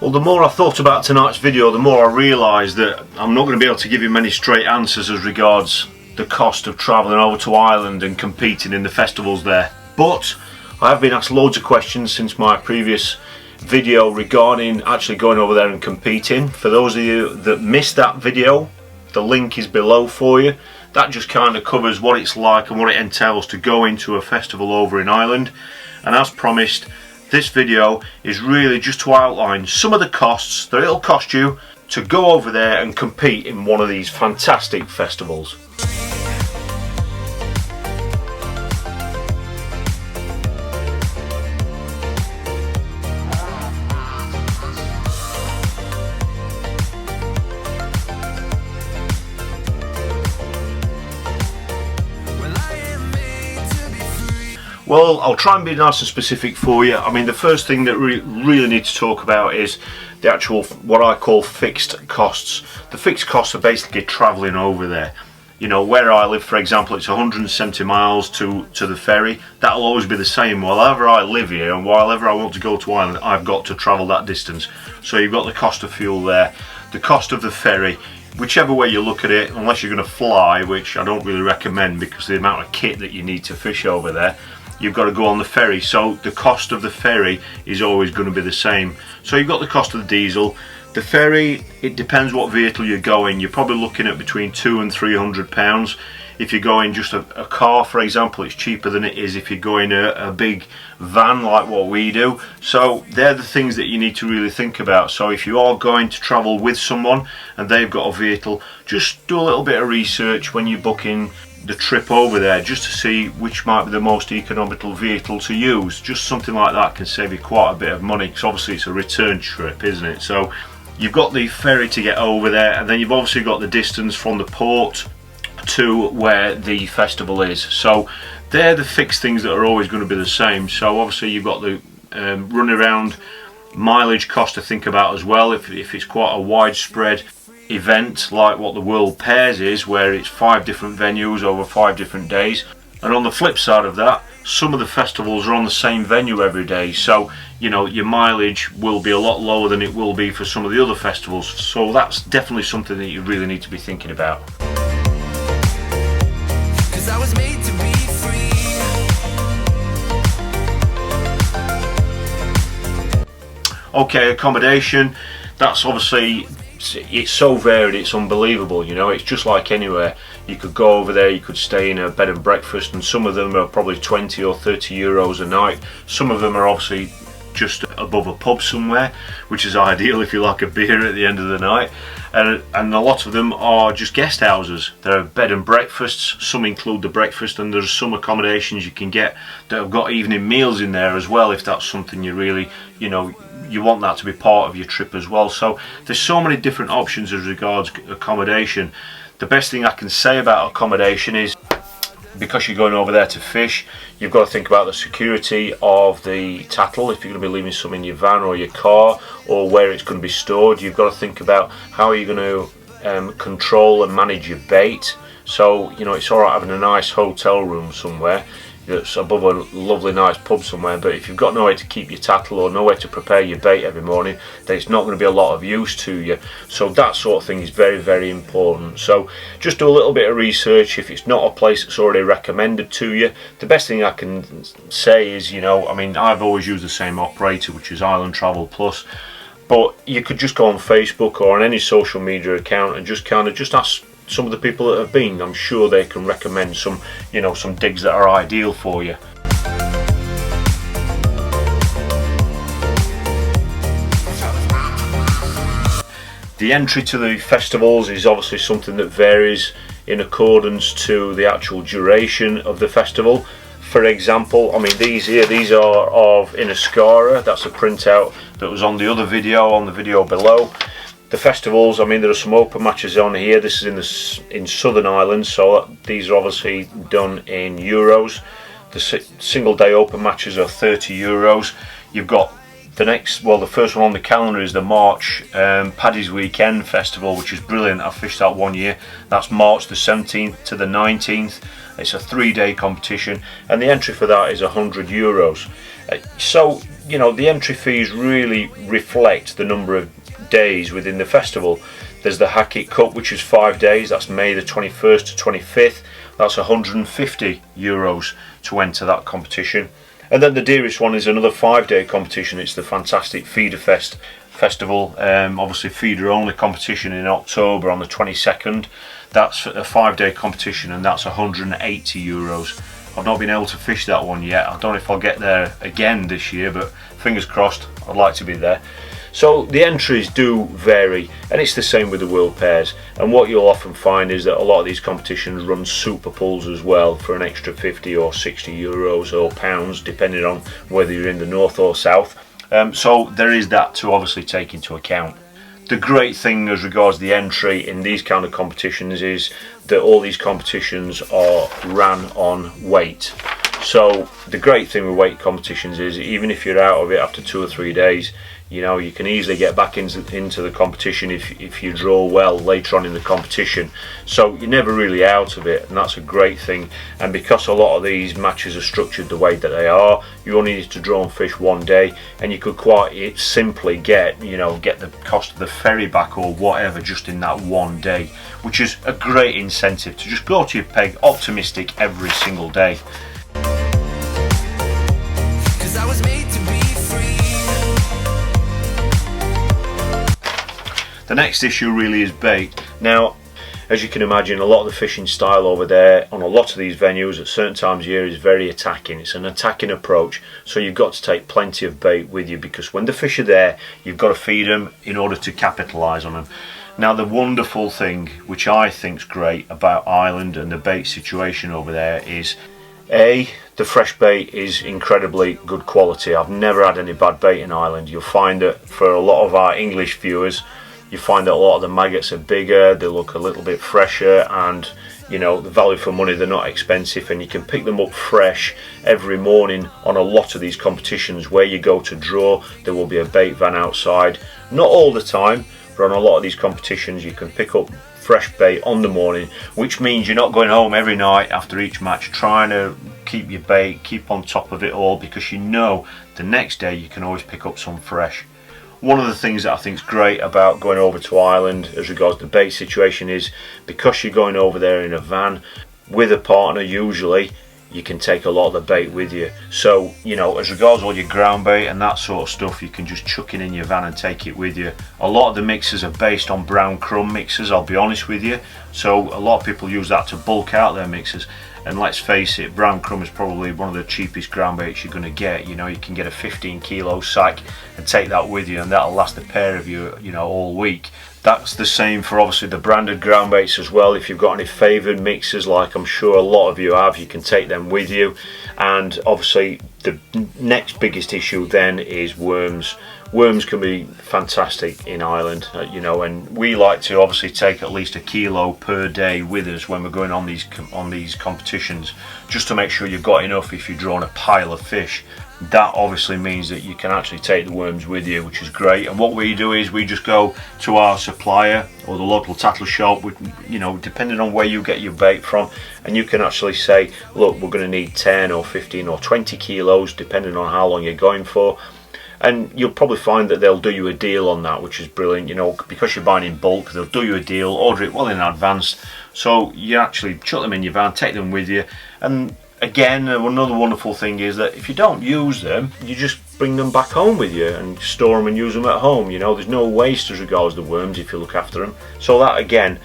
Well, the more I thought about tonight's video, the more I realised that I'm not going to be able to give you many straight answers as regards the cost of travelling over to Ireland and competing in the festivals there. But I have been asked loads of questions since my previous video regarding actually going over there and competing. For those of you that missed that video, the link is below for you. That just kind of covers what it's like and what it entails to go into a festival over in Ireland. And as promised, this video is really just to outline some of the costs that it'll cost you to go over there and compete in one of these fantastic festivals. Well, I'll try and be nice and specific for you. I mean, the first thing that we really need to talk about is the actual, what I call fixed costs. The fixed costs are basically travelling over there. You know, where I live, for example, it's 170 miles to the ferry. That'll always be the same. Wherever I live here and wherever I want to go to Ireland, I've got to travel that distance. So you've got the cost of fuel there, the cost of the ferry. Whichever way you look at it, unless you're going to fly, which I don't really recommend because of the amount of kit that you need to fish over there, you've got to go on the ferry, so the cost of the ferry is always going to be the same. So you've got the cost of the diesel. The ferry, it depends what vehicle you're going. You're probably looking at between £200 and £300. If you're going just a car, for example, it's cheaper than it is if you're going a big van like what we do. So they're the things that you need to really think about. So if you are going to travel with someone and they've got a vehicle, just do a little bit of research when you're booking the trip over there, just to see which might be the most economical vehicle to use. Just something like that can save you quite a bit of money, because obviously it's a return trip, isn't it? So you've got the ferry to get over there, and then you've obviously got the distance from the port to where the festival is. So they're the fixed things that are always going to be the same. So obviously you've got the run around mileage cost to think about as well, if it's quite a widespread event like what the World Pairs is, where it's 5 different venues over 5 different days. And on the flip side of that, some of the festivals are on the same venue every day, so you know your mileage will be a lot lower than it will be for some of the other festivals. So that's definitely something that you really need to be thinking about. 'Cause I was made to be free. Okay, accommodation, that's obviously, it's so varied, it's unbelievable. You know, it's just like anywhere. You could go over there, you could stay in a bed and breakfast, and some of them are probably 20 or 30 euros a night. Some of them are obviously just above a pub somewhere, which is ideal if you like a beer at the end of the night. And a lot of them are just guest houses. They're bed and breakfasts. Some include the breakfast, and there's some accommodations you can get that have got evening meals in there as well, if that's something you really, you know, you want that to be part of your trip as well. So there's so many different options as regards accommodation. The best thing I can say about accommodation is, because you're going over there to fish, you've got to think about the security of the tackle. If you're going to be leaving some in your van or your car, or where it's going to be stored, you've got to think about how you're going to control and manage your bait. So you know, it's alright having a nice hotel room somewhere that's above a lovely nice pub somewhere, but if you've got nowhere to keep your tackle or nowhere to prepare your bait every morning, then it's not going to be a lot of use to you. So that sort of thing is very, very important. So just do a little bit of research. If it's not a place that's already recommended to you, the best thing I can say is, you know, I mean, I've always used the same operator, which is Island Travel Plus, but you could just go on Facebook or on any social media account and just ask some of the people that have been. I'm sure they can recommend some, you know, some digs that are ideal for you. The entry to the festivals is obviously something that varies in accordance to the actual duration of the festival. For example, I mean, these are of Inniscarra. That's a printout that was on the other video, on the video below. The festivals, I mean, there are some open matches on here. This is in Southern Ireland, so these are obviously done in euros. The single day open matches are 30 euros. You've got the first one on the calendar is the March Paddy's Weekend Festival, which is brilliant. I fished that one year. That's March the 17th to the 19th. It's a 3-day competition, and the entry for that is 100 euros. So you know, the entry fees really reflect the number of days within the festival. There's the Hackett Cup, which is 5 days. That's May the 21st to 25th. That's €150 to enter that competition. And then the dearest one is another 5-day competition. It's the fantastic Feeder Festival. Obviously feeder only competition in October on the 22nd. That's a 5-day competition, and that's €180. I've not been able to fish that one yet. I don't know if I'll get there again this year, but fingers crossed, I'd like to be there. So the entries do vary, and it's the same with the World Pairs. And what you'll often find is that a lot of these competitions run super pools as well for an extra 50 or 60 euros or pounds, depending on whether you're in the north or south. So there is that to obviously take into account. The great thing as regards the entry in these kind of competitions is that all these competitions are ran on weight. So the great thing with weight competitions is even if you're out of it after 2 or 3 days, you know, you can easily get back into the competition if you draw well later on in the competition. So you're never really out of it, and that's a great thing. And because a lot of these matches are structured the way that they are, you only need to draw and fish 1 day, and you could quite simply get the cost of the ferry back or whatever just in that 1 day, which is a great incentive to just go to your peg optimistic every single day. The next issue really is bait. Now, as you can imagine, a lot of the fishing style over there on a lot of these venues at certain times of year is very attacking. It's an attacking approach, so you've got to take plenty of bait with you, because when the fish are there, you've got to feed them in order to capitalise on them. Now, the wonderful thing, which I think's great about Ireland and the bait situation over there, is the fresh bait is incredibly good quality. I've never had any bad bait in Ireland. You'll find that for a lot of our English viewers, you find that a lot of the maggots are bigger, they look a little bit fresher, and you know, the value for money, they're not expensive, and you can pick them up fresh every morning on a lot of these competitions. Where you go to draw, there will be a bait van outside. Not all the time, but on a lot of these competitions you can pick up fresh bait on the morning, which means you're not going home every night after each match trying to keep your bait, keep on top of it all, because you know the next day you can always pick up some fresh. One of the things that I think is great about going over to Ireland as regards the bait situation is because you're going over there in a van with a partner, usually you can take a lot of the bait with you. So, you know, as regards all your ground bait and that sort of stuff, you can just chuck it in your van and take it with you. A lot of the mixers are based on brown crumb mixers, I'll be honest with you. So a lot of people use that to bulk out their mixers. And let's face it, brown crumb is probably one of the cheapest ground baits you're going to get. You know, you can get a 15 kilo sack and take that with you, and that'll last a pair of you, you know, all week. That's the same for obviously the branded ground baits as well. If you've got any favoured mixers, like I'm sure a lot of you have, you can take them with you. And obviously the next biggest issue then is worms. Worms can be fantastic in Ireland, you know, and we like to obviously take at least 1 kilo per day with us when we're going on these competitions, just to make sure you've got enough if you're drawing a pile of fish. That obviously means that you can actually take the worms with you, which is great. And what we do is we just go to our supplier or the local tackle shop, you know, depending on where you get your bait from, and you can actually say, look, we're going to need 10 or 15 or 20 kilos depending on how long you're going for. And you'll probably find that they'll do you a deal on that, which is brilliant. You know, because you're buying in bulk, they'll do you a deal, order it well in advance, so you actually chuck them in your van, take them with you. And again, another wonderful thing is that if you don't use them, you just bring them back home with you and store them and use them at home. You know, there's no waste as regards the worms if you look after them. So that again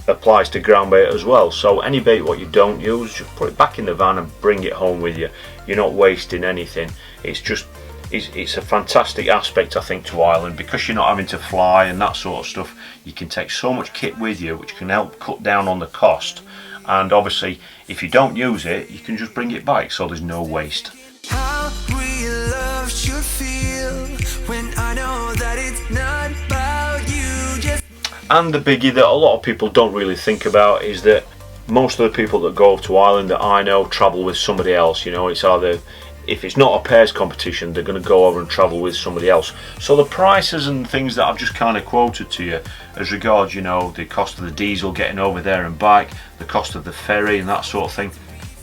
applies to ground bait as well. So any bait what you don't use, just put it back in the van and bring it home with you. You're not wasting anything. It's a fantastic aspect, I think, to Ireland, because you're not having to fly and that sort of stuff. You can take so much kit with you, which can help cut down on the cost. And obviously, if you don't use it, you can just bring it back, so there's no waste. How real love should feel when I know that it's not about you. And the biggie that a lot of people don't really think about is that most of the people that go to Ireland that I know travel with somebody else. You know, it's either, if it's not a pairs competition, they're going to go over and travel with somebody else. So the prices and things that I've just kind of quoted to you as regards, you know, the cost of the diesel getting over there and back, the cost of the ferry and that sort of thing,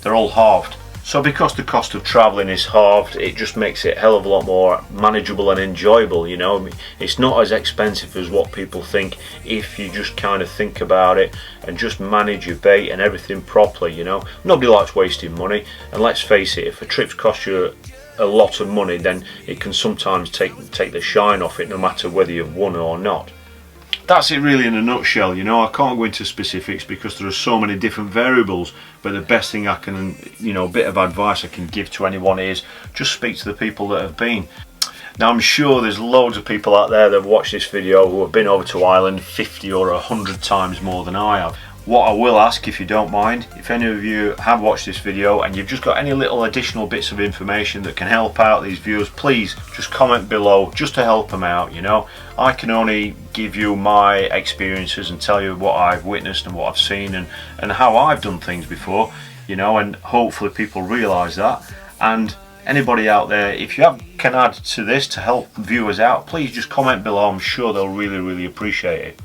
they're all halved. So because the cost of travelling is halved, it just makes it a hell of a lot more manageable and enjoyable, you know. It's not as expensive as what people think if you just kind of think about it and just manage your bait and everything properly, you know. Nobody likes wasting money, and let's face it, if a trip costs you a lot of money, then it can sometimes take the shine off it, no matter whether you've won or not. That's it really in a nutshell, you know. I can't go into specifics because there are so many different variables, but the best thing I can, you know, a bit of advice I can give to anyone is just speak to the people that have been. Now I'm sure there's loads of people out there that have watched this video who have been over to Ireland 50 or 100 times more than I have. What I will ask, if you don't mind, if any of you have watched this video and you've just got any little additional bits of information that can help out these viewers, please just comment below just to help them out, you know. I can only give you my experiences and tell you what I've witnessed and what I've seen and how I've done things before, you know, and hopefully people realise that. And anybody out there, if you can add to this to help viewers out, please just comment below. I'm sure they'll really appreciate it.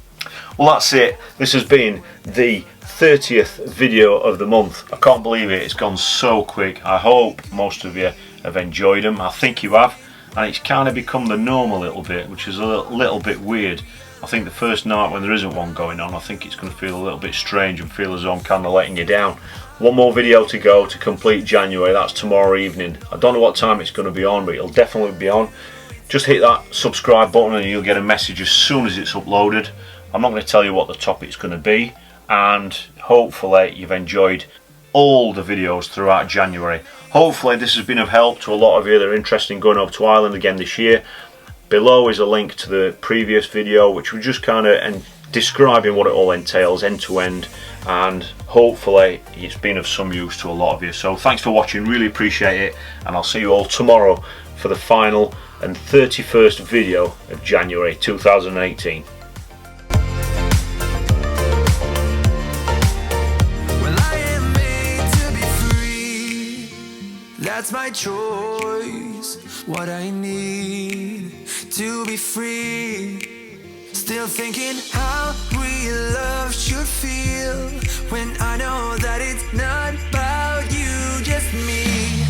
Well, that's it. This has been the 30th video of the month. I can't believe it. It's gone so quick. I hope most of you have enjoyed them. I think you have. And it's kind of become the norm a little bit, which is a little bit weird. I think the first night when there isn't one going on, I think it's going to feel a little bit strange and feel as though I'm kind of letting you down. One more video to go to complete January. That's tomorrow evening. I don't know what time it's going to be on, but it'll definitely be on. Just hit that subscribe button and you'll get a message as soon as it's uploaded. I'm not going to tell you what the topic's going to be, and hopefully you've enjoyed all the videos throughout January. Hopefully this has been of help to a lot of you that are interested in going over to Ireland again this year. Below is a link to the previous video, which was just kind of describing what it all entails end to end, and hopefully it's been of some use to a lot of you. So thanks for watching, really appreciate it, and I'll see you all tomorrow for the final and 31st video of January 2018. That's my choice, what I need to be free. Still thinking how real love should feel when I know that it's not about you, just me.